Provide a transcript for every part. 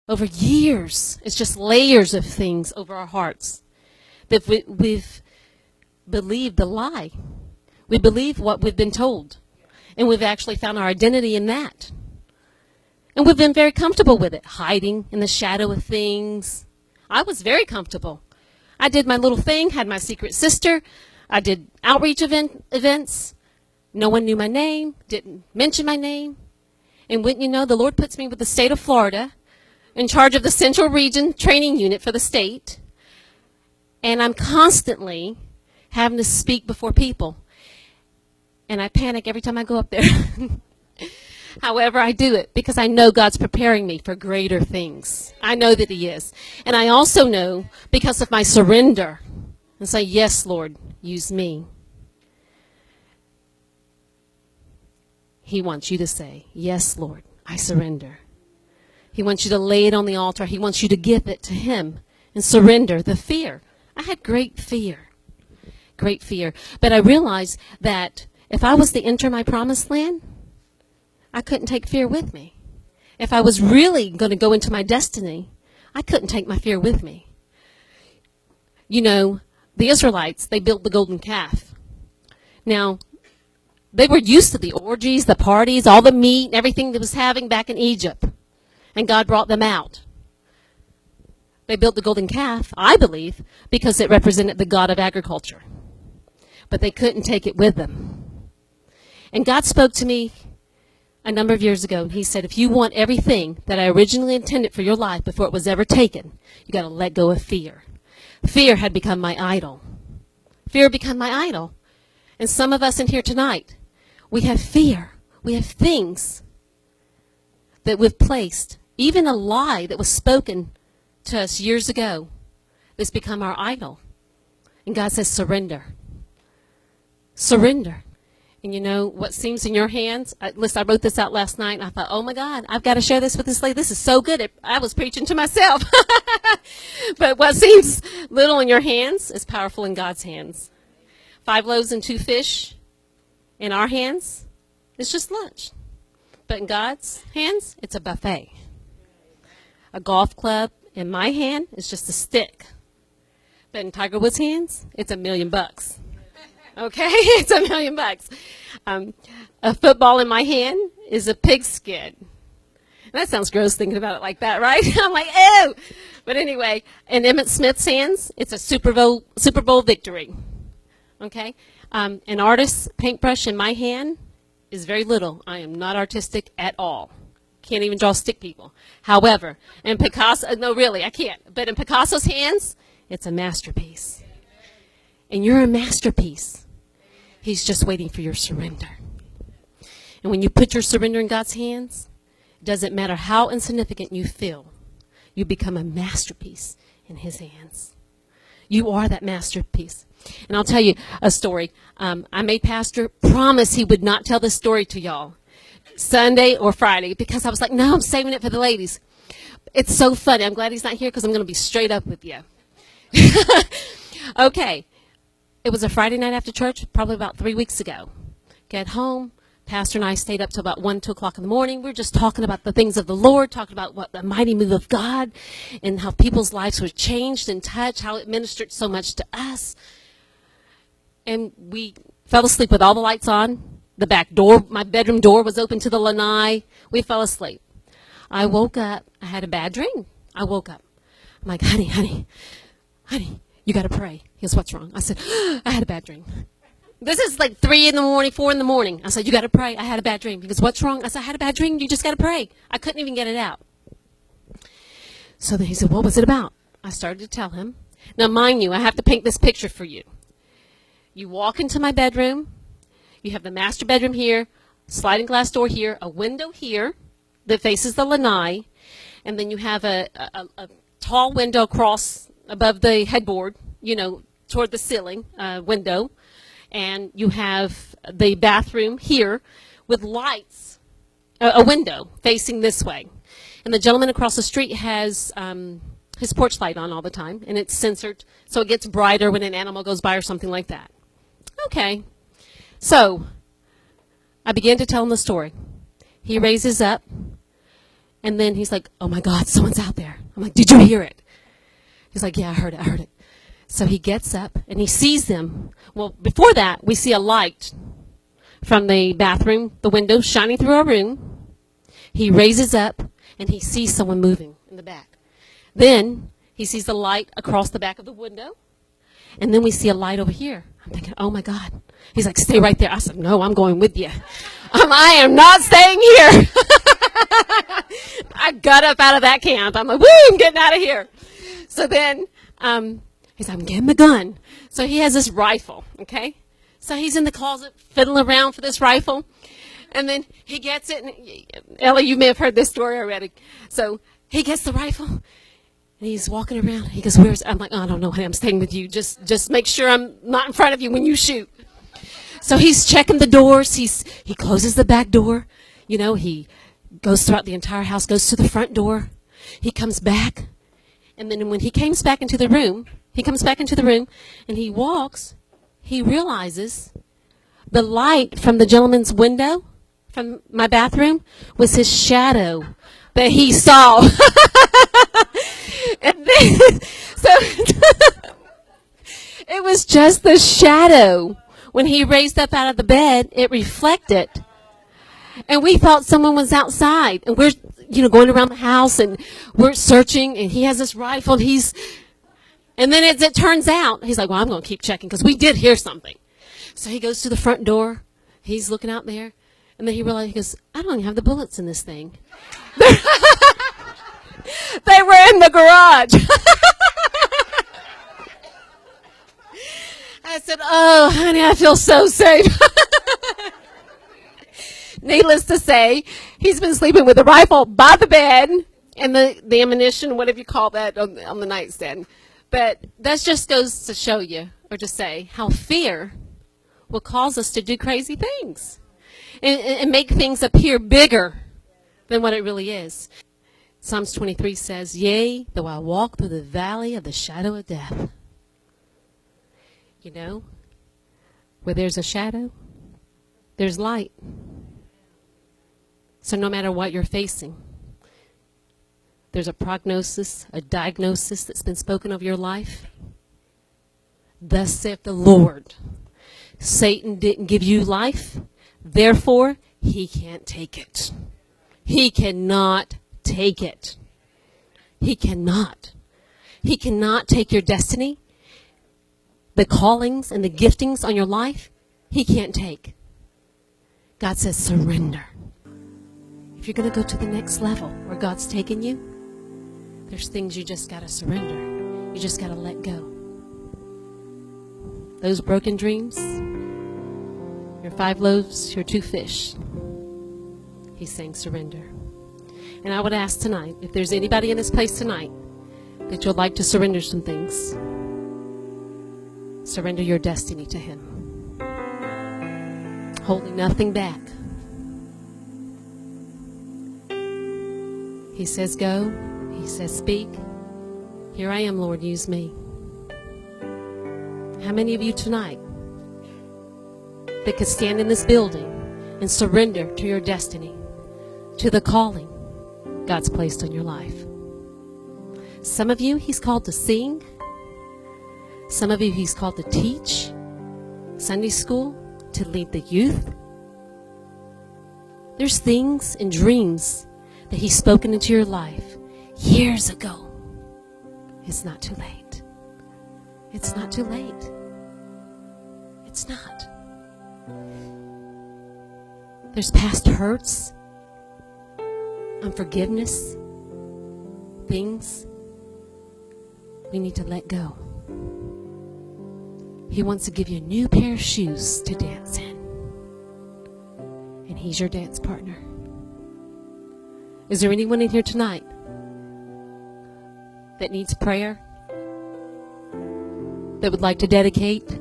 over years. It's just layers of things over our hearts that we've believed the lie. We believe what we've been told, and we've actually found our identity in that. And we've been very comfortable with it, hiding in the shadow of things. I was very comfortable. I did my little thing, had my secret sister. I did outreach events. No one knew my name, didn't mention my name. And wouldn't you know, the Lord puts me with the state of Florida in charge of the Central Region Training Unit for the state. And I'm constantly having to speak before people. And I panic every time I go up there. However, I do it because I know God's preparing me for greater things. I know that He is. And I also know because of my surrender and say, yes, Lord, use me. He wants you to say, yes, Lord, I surrender. He wants you to lay it on the altar. He wants you to give it to Him and surrender the fear. I had great fear. But I realized that if I was to enter my promised land, I couldn't take fear with me. If I was really going to go into my destiny, I couldn't take my fear with me. You know, the Israelites, they built the golden calf. Now, they were used to the orgies, the parties, all the meat, and everything that was having back in Egypt. And God brought them out. They built the golden calf, I believe, because it represented the God of agriculture. But they couldn't take it with them. And God spoke to me a number of years ago, and He said, if you want everything that I originally intended for your life before it was ever taken, you got to let go of fear. Fear had become my idol. Fear became my idol. And some of us in here tonight, we have fear. We have things that we've placed, even a lie that was spoken to us years ago, that's become our idol. And God says, surrender. Surrender. And you know, what seems in your hands, listen, I wrote this out last night, and I thought, oh my God, I've got to share this with this lady. This is so good. I was preaching to myself. But what seems little in your hands is powerful in God's hands. 5 loaves and 2 fish in our hands, it's just lunch. But in God's hands, it's a buffet. A golf club in my hand is just a stick. But in Tiger Woods' hands, it's $1 million. Okay, it's $1 million. A football in my hand is a pigskin. And that sounds gross thinking about it like that, right? I'm like, ew. But anyway, in Emmett Smith's hands, it's a Super Bowl victory. Okay, an artist's paintbrush in my hand is very little. I am not artistic at all. Can't even draw stick people. However, in Picasso, no, really, I can't. But in Picasso's hands, it's a masterpiece. And you're a masterpiece. He's just waiting for your surrender. And when you put your surrender in God's hands, it doesn't matter how insignificant you feel, you become a masterpiece in His hands. You are that masterpiece. And I'll tell you a story. I made Pastor promise he would not tell this story to y'all Sunday or Friday because I was like, no, I'm saving it for the ladies. It's so funny. I'm glad he's not here because I'm going to be straight up with you. Okay. It was a Friday night after church, probably about 3 weeks ago. Get home. Pastor and I stayed up till about 1, 2 o'clock in the morning. We were just talking about the things of the Lord, talking about what the mighty move of God and how people's lives were changed and touched, how it ministered so much to us. And we fell asleep with all the lights on. The back door, my bedroom door was open to the lanai. We fell asleep. I woke up. I had a bad dream. I woke up. I'm like, honey, you got to pray. He goes, what's wrong? I said, I had a bad dream. This is like 3 in the morning, 4 in the morning. I said, you got to pray. I had a bad dream. He goes, what's wrong? I said, I had a bad dream. You just got to pray. I couldn't even get it out. So then he said, what was it about? I started to tell him. Now, mind you, I have to paint this picture for you. You walk into my bedroom. You have the master bedroom here, sliding glass door here, a window here that faces the lanai, and then you have a tall window across above the headboard, you know, toward the ceiling window. And you have the bathroom here with lights, a window facing this way. And the gentleman across the street has his porch light on all the time, and it's censored, so it gets brighter when an animal goes by or something like that. Okay. So I began to tell him the story. He raises up, And then he's like, oh my God, someone's out there. I'm like, did you hear it? He's like, yeah, I heard it. So he gets up and he sees them. Well, before that, we see a light from the bathroom, the window shining through our room. He raises up and he sees someone moving in the back. Then he sees the light across the back of the window. And then we see a light over here. I'm thinking, oh my God. He's like, stay right there. I said, no, I'm going with you. I am not staying here. I got up out of that camp. I'm like, woo, I'm getting out of here. So then he's like, I'm getting the gun. So he has this rifle, okay? So he's in the closet fiddling around for this rifle. And then he gets it. And Ellie, you may have heard this story already. So he gets the rifle. And he's walking around. He goes, where's... I'm like, oh, I don't know. Honey, I'm staying with you. Just make sure I'm not in front of you when you shoot. So he's checking the doors. He closes the back door. You know, he goes throughout the entire house, goes to the front door. He comes back. And then when he comes back into the room, and he walks, he realizes the light from the gentleman's window, from my bathroom, was his shadow that he saw. And then, so it was just the shadow. When he raised up out of the bed, it reflected. And we thought someone was outside. And we're, going around the house and we're searching. And he has this rifle. And then as it turns out, he's like, well, I'm going to keep checking because we did hear something. So he goes to the front door. He's looking out there. And then he realized, he goes, I don't even have the bullets in this thing. They were in the garage. I said, oh, honey, I feel so safe. Needless to say, he's been sleeping with a rifle by the bed and the ammunition, whatever you call that, on the nightstand. But that just goes to show you, or to say, how fear will cause us to do crazy things and make things appear bigger than what it really is. Psalms 23 says, yea, though I walk through the valley of the shadow of death. Where there's a shadow, there's light. So no matter what you're facing, there's a prognosis, a diagnosis that's been spoken of your life. Thus saith the Lord, Satan didn't give you life, therefore he can't take it. He cannot take it. He cannot. He cannot take your destiny, the callings and the giftings on your life. He can't take. God says surrender. If you're going to go to the next level where God's taking you, there's things you just got to surrender. You just got to let go. Those broken dreams, your 5 loaves, your 2 fish. He's saying surrender. And I would ask tonight, if there's anybody in this place tonight that you'd like to surrender some things, surrender your destiny to Him, holding nothing back. He says go. He says speak. Here I am, Lord, use me. How many of you tonight that could stand in this building and surrender to your destiny, to the calling God's placed on your life? Some of you He's called to sing. Some of you He's called to teach Sunday school, to lead the youth. There's things and dreams that He's spoken into your life years ago. It's not too late. It's not too late. It's not. There's past hurts, unforgiveness, things we need to let go. He wants to give you a new pair of shoes to dance in. And He's your dance partner. Is there anyone in here tonight that needs prayer, that would like to dedicate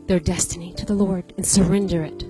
their destiny to the Lord and surrender it?